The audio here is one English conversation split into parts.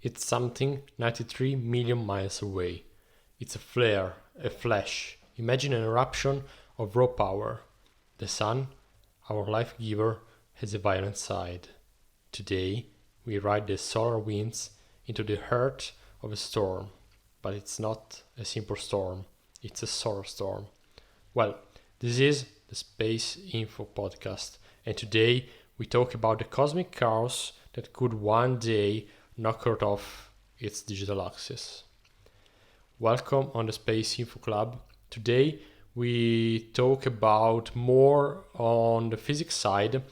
It's something 93 million miles away. It's a flare, a flash. Imagine an eruption of raw power. The sun, our life giver, has a violent side. Today, we ride the solar winds into the heart of a storm. But it's not a simple storm, it's a solar storm. Well, this is the Space Info podcast, and today we talk about the cosmic chaos that could one day knock Earth off its digital axis. Welcome on the Space Info Club. Today we talk about more on the physics side,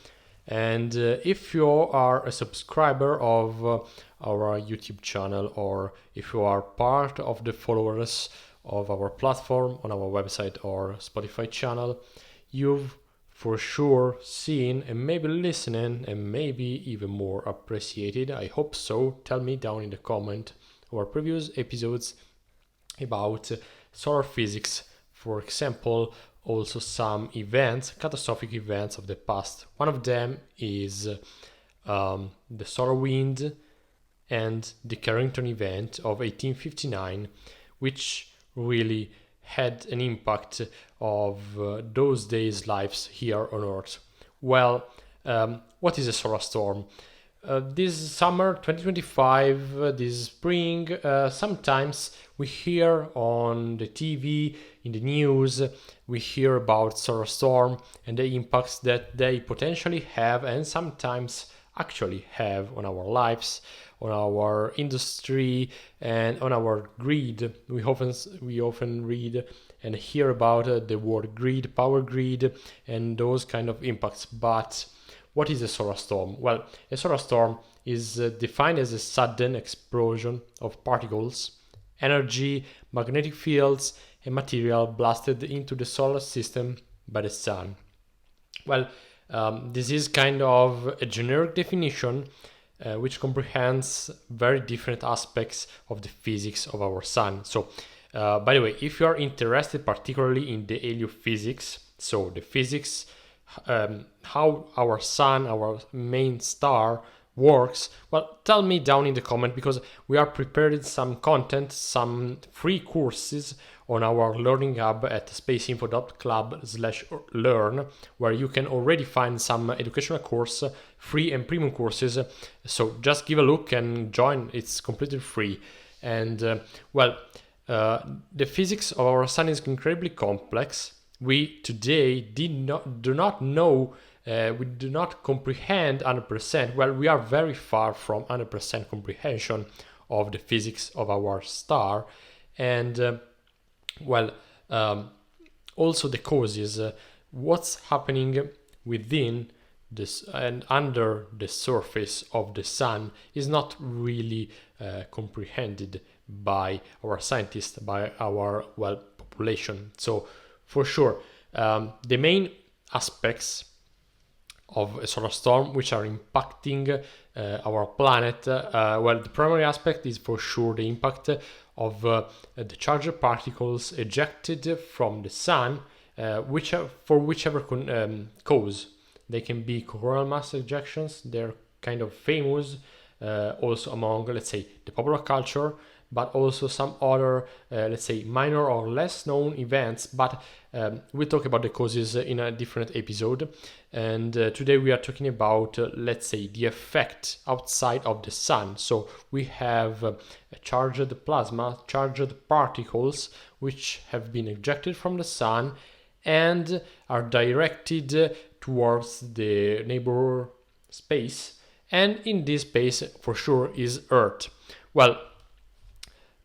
and if you are a subscriber of our YouTube channel, or if you are part of the followers of our platform on our website or Spotify channel, you've for sure seen and maybe listening and maybe even more appreciated, I hope so, tell me down in the comment, our previous episodes about solar physics, for example, also some events, catastrophic events of the past. One of them is the solar wind and the Carrington Event of 1859, which really had an impact of those days' lives here on Earth. Well, what is a solar storm? This summer 2025, this spring, sometimes we hear on the TV, in the news, we hear about solar storm and the impacts that they potentially have and sometimes actually have on our lives, on our industry, and on our grid. We often read and hear about the word grid, power grid, and those kind of impacts. But what is a solar storm? Well, a solar storm is defined as a sudden explosion of particles, energy, magnetic fields, and material blasted into the solar system by the sun. Well, this is kind of a generic definition which comprehends very different aspects of the physics of our sun. So, by the way, if you are interested particularly in the heliophysics, so the physics, how our sun, our main star, works, well, tell me down in the comment, because we are preparing some content, some free courses on our learning hub at spaceinfo.club/learn, where you can already find some educational course, free and premium courses. So just give a look and join. It's completely free. And the physics of our sun is incredibly complex. We today do not know. We do not comprehend 100%. Well, we are very far from 100% comprehension of the physics of our star, and also the causes, what's happening within this and under the surface of the sun is not really comprehended by our scientists, by our population. So for sure, the main aspects of a solar storm which are impacting our planet, the primary aspect is for sure the impact of the charged particles ejected from the sun, for whichever cause. They can be coronal mass ejections. They're kind of famous also among, let's say, the popular culture, but also some other, minor or less known events. But we'll talk about the causes in a different episode. And today we are talking about, the effect outside of the sun. So we have charged plasma, charged particles, which have been ejected from the sun and are directed towards the neighbor space. And in this space, for sure, is Earth. Well,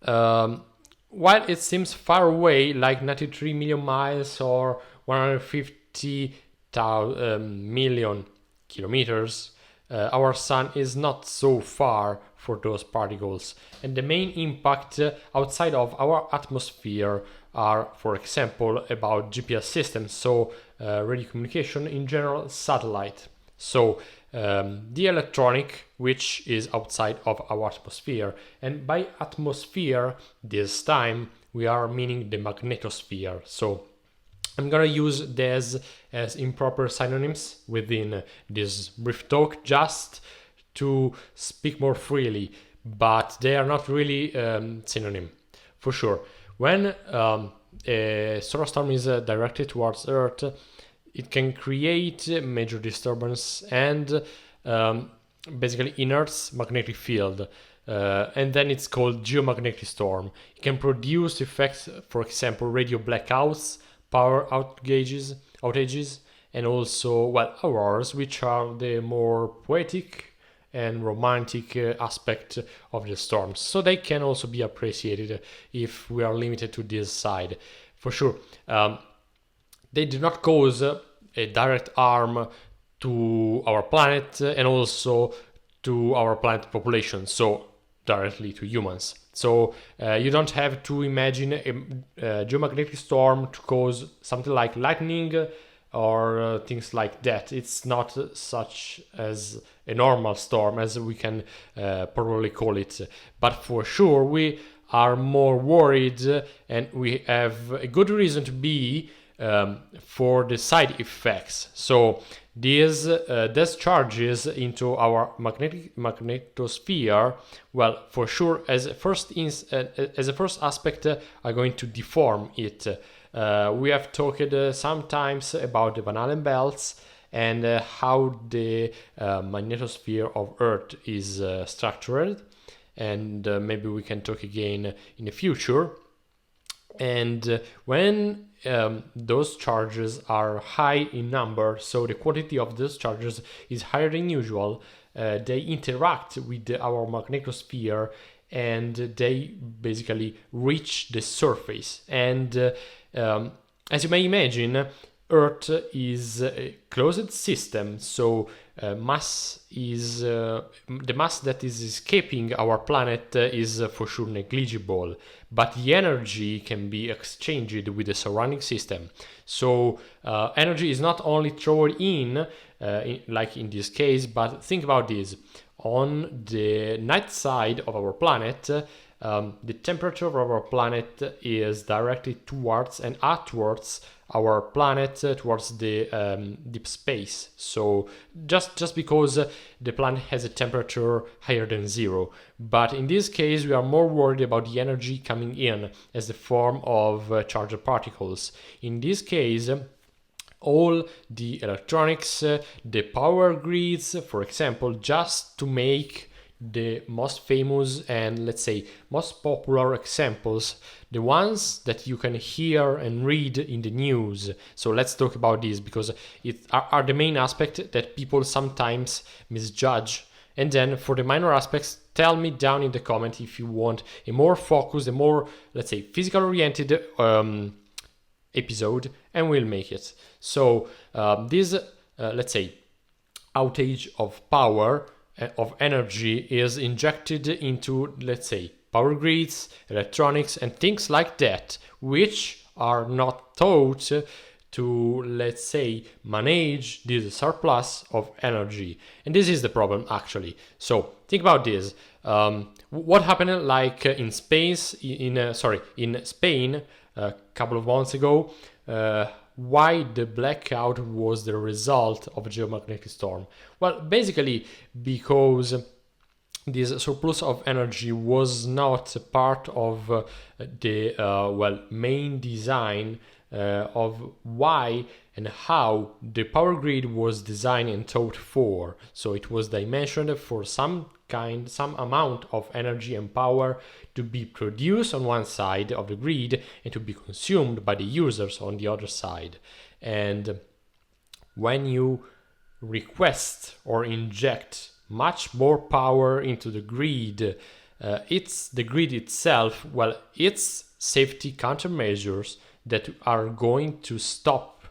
while it seems far away, like 93 million miles or 150 million kilometers, our sun is not so far for those particles. And the main impact outside of our atmosphere are, for example, about GPS systems, so radio communication, in general, satellite. So the electronic, which is outside of our atmosphere. And by atmosphere, this time, we are meaning the magnetosphere. So I'm gonna use this as improper synonyms within this brief talk, just to speak more freely. but they are not really synonym, for sure. When a solar storm is directed towards Earth, it can create major disturbance and basically inerts magnetic field. And then it's called geomagnetic storm. It can produce effects, for example, radio blackouts, power outages, and also, well, auroras, which are the more poetic and romantic aspect of the storms. So they can also be appreciated if we are limited to this side. For sure, they do not cause a direct harm to our planet and also to our planet population, so directly to humans. So you don't have to imagine a geomagnetic storm to cause something like lightning or things like that. It's not such as a normal storm as we can probably call it. But for sure, we are more worried and we have a good reason to be for the side effects. So these discharges into our magnetosphere, well, for sure, as a first aspect, are going to deform it. We have talked sometimes about the Van Allen belts and how the magnetosphere of Earth is structured, and maybe we can talk again in the future. And when those charges are high in number, so the quantity of those charges is higher than usual, they interact with our magnetosphere and they basically reach the surface. And as you may imagine, Earth is a closed system, so the mass that is escaping our planet is for sure negligible, but the energy can be exchanged with the surrounding system. So energy is not only thrown in, like in this case, but think about this. On the night side of our planet, the temperature of our planet is directly towards and outwards our planet, towards the deep space. So just because the planet has a temperature higher than zero. But in this case, we are more worried about the energy coming in as the form of charged particles. In this case, all the electronics, the power grids, for example, just to make the most famous and, let's say, most popular examples, the ones that you can hear and read in the news. So let's talk about these, because it are the main aspect that people sometimes misjudge. And then for the minor aspects, tell me down in the comment if you want a more focused, a more, let's say, physical oriented episode, and we'll make it. So this, let's say, outage of power, of energy, is injected into, let's say, power grids, electronics, and things like that, which are not thought to, let's say, manage this surplus of energy. And this is the problem, actually. So think about this. What happened, like in Spain a couple of months ago? Why the blackout was the result of a geomagnetic storm? Well, basically because this surplus of energy was not part of the main design of why and how the power grid was designed and thought for. So it was dimensioned for some amount of energy and power to be produced on one side of the grid and to be consumed by the users on the other side. And when you request or inject much more power into the grid, it's the grid itself, well, it's safety countermeasures that are going to stop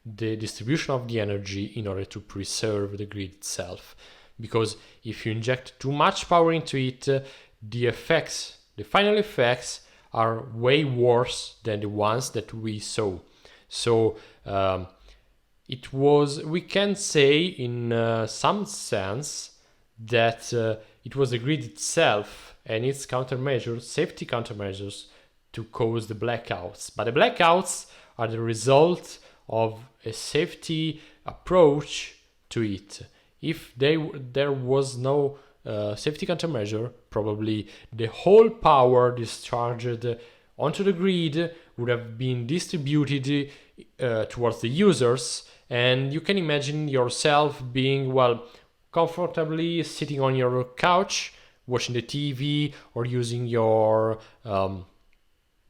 the distribution of the energy in order to preserve the grid itself. Because if you inject too much power into it, the final effects are way worse than the ones that we saw. So we can say in some sense that it was the grid itself and its countermeasures, safety countermeasures, to cause the blackouts. But the blackouts are the result of a safety approach to it. If there was no safety countermeasure, probably the whole power discharged onto the grid would have been distributed towards the users, and you can imagine yourself being, well, comfortably sitting on your couch, watching the TV, or using your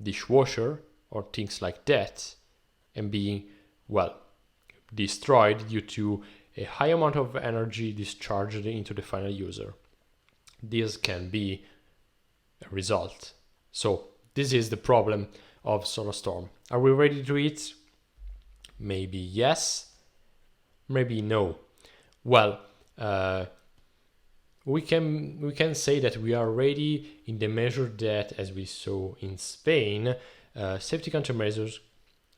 dishwasher or things like that, and being, well, destroyed due to a high amount of energy discharged into the final user. This can be a result. So this is the problem of solar storm. Are we ready to it? Maybe yes, maybe no. Well, we can say that we are ready in the measure that, as we saw in Spain, safety countermeasures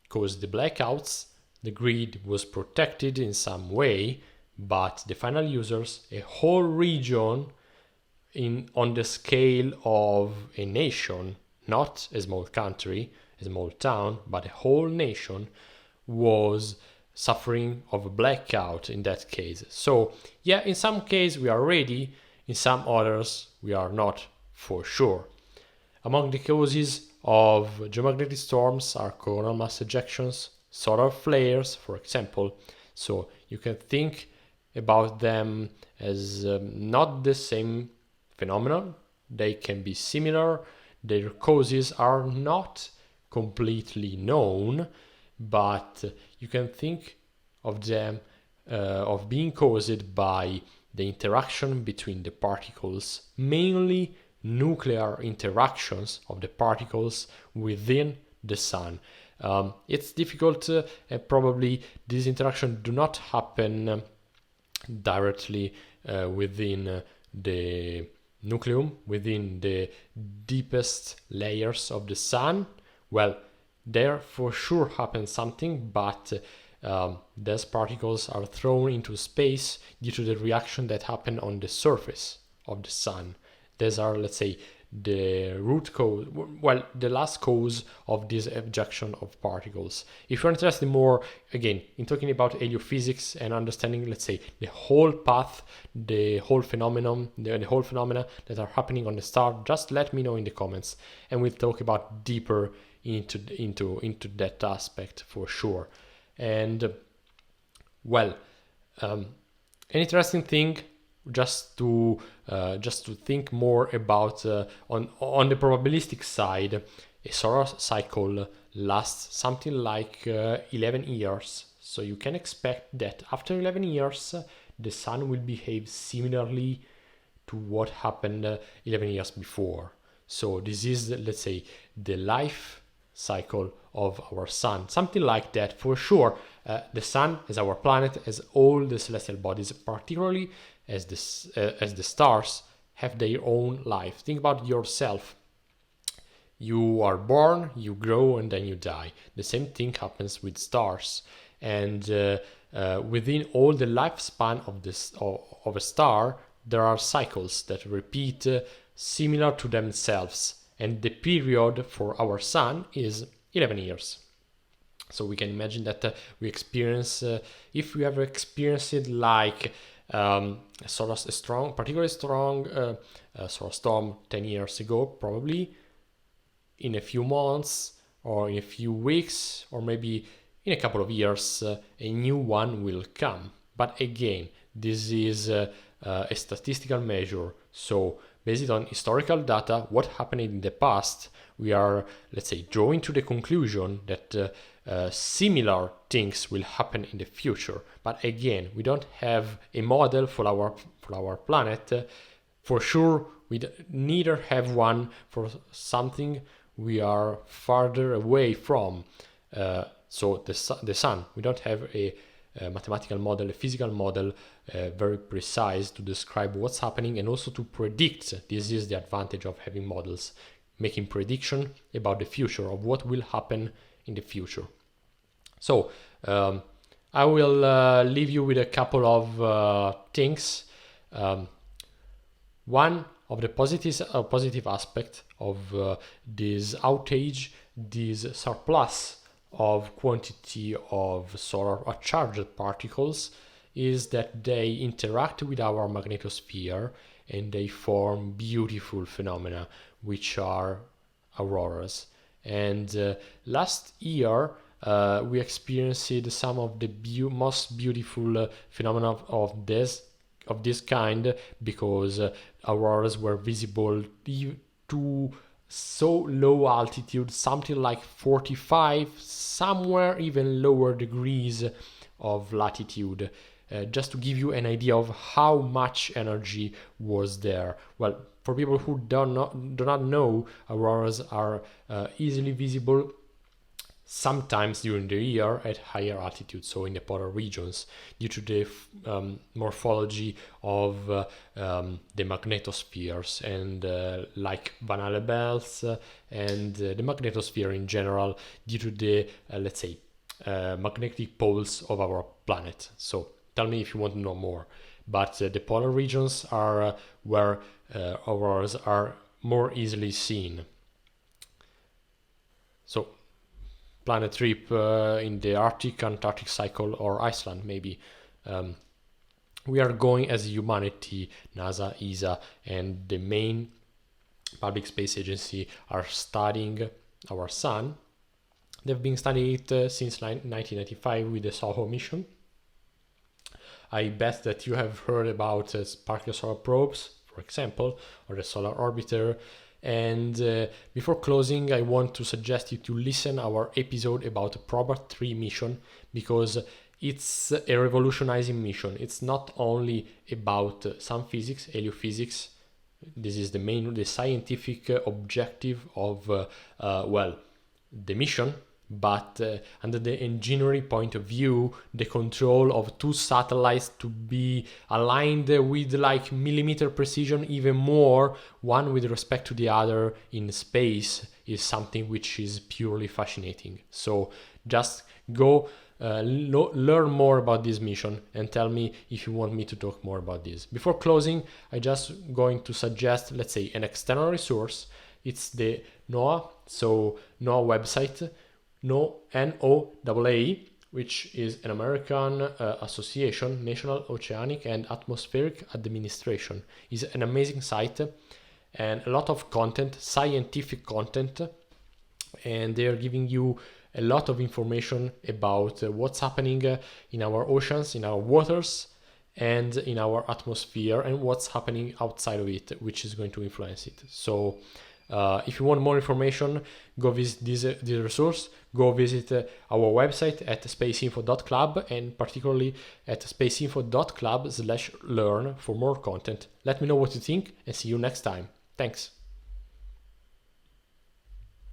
caused the blackouts. The grid was protected in some way, but the final users, a whole region on the scale of a nation, not a small country, a small town, but a whole nation, was suffering of a blackout in that case. So yeah, in some cases we are ready, in some others we are not, for sure. Among the causes of geomagnetic storms are coronal mass ejections, solar flares, for example. So you can think about them as not the same phenomenon. They can be similar. Their causes are not completely known, but you can think of them of being caused by the interaction between the particles, mainly nuclear interactions of the particles within the sun. It's difficult, probably this interaction do not happen directly within the nucleum, within the deepest layers of the sun. Well, there for sure happens something, but those particles are thrown into space due to the reaction that happen on the surface of the sun. These are, let's say, the root cause, well, the last cause of this ejection of particles. If you're interested more, again, in talking about heliophysics and understanding, let's say, the whole path, the whole phenomenon, the whole phenomena that are happening on the star, just let me know in the comments, and we'll talk about deeper into that aspect for sure. And well, an interesting thing, just to think more about on the probabilistic side, a solar cycle lasts something like 11 years. So you can expect that after 11 years, the sun will behave similarly to what happened 11 years before. So this is, let's say, the life cycle of our sun, something like that for sure. The sun, as our planet, as all the celestial bodies, particularly as the stars, have their own life. Think about yourself. You are born, you grow, and then you die. The same thing happens with stars. And within all the lifespan of a star, there are cycles that repeat similar to themselves. And the period for our sun is 11 years. So we can imagine that we experience, if we ever experienced it like particularly strong solar storm 10 years ago, probably in a few months or in a few weeks or maybe in a couple of years, a new one will come. But again, this is a statistical measure. So based on historical data, what happened in the past, we are, let's say, drawing to the conclusion that similar things will happen in the future. But again, we don't have a model for our planet. For sure, we neither have one for something we are farther away from. So the sun, we don't have a mathematical model, a physical model, very precise to describe what's happening and also to predict. This is the advantage of having models, making prediction about the future, of what will happen in the future. So I will leave you with a couple of things. One of the positive aspect of this outage, this surplus of quantity of solar or charged particles, is that they interact with our magnetosphere and they form beautiful phenomena, which are auroras. And last year, we experienced some of the most beautiful phenomena of this kind, because auroras were visible to so low altitude, something like 45, somewhere even lower degrees of latitude. Just to give you an idea of how much energy was there. Well, for people who do not know, auroras are easily visible sometimes during the year at higher altitude, so in the polar regions, due to the morphology of the magnetospheres, and like Van Allen belts and the magnetosphere in general, due to the let's say magnetic poles of our planet. So tell me if you want to know more. But the polar regions are where auroras are more easily seen. So plan a trip in the Arctic, Antarctic cycle, or Iceland maybe. We are going as humanity, NASA, ESA, and the main public space agency are studying our sun. They've been studying it since 1995 with the SOHO mission. I bet that you have heard about sparkle solar probes, for example, or the solar orbiter. And before closing, I want to suggest you to listen our episode about the Probot 3 mission, because it's a revolutionizing mission. It's not only about some physics, heliophysics. This is the scientific objective of the mission. But under the engineering point of view, the control of two satellites to be aligned with like millimeter precision, even more, one with respect to the other in space, is something which is purely fascinating. So just go learn more about this mission and tell me if you want me to talk more about this. Before closing, I just going to suggest, let's say, an external resource. It's the NOAA, so NOAA website, NOAA, which is an American association, National Oceanic and Atmospheric Administration. Is an amazing site and a lot of content, scientific content, and they are giving you a lot of information about what's happening in our oceans, in our waters, and in our atmosphere, and what's happening outside of it, which is going to influence it. So if you want more information, go visit this resource. Go visit our website at spaceinfo.club, and particularly at spaceinfo.club/learn for more content. Let me know what you think, and see you next time. Thanks.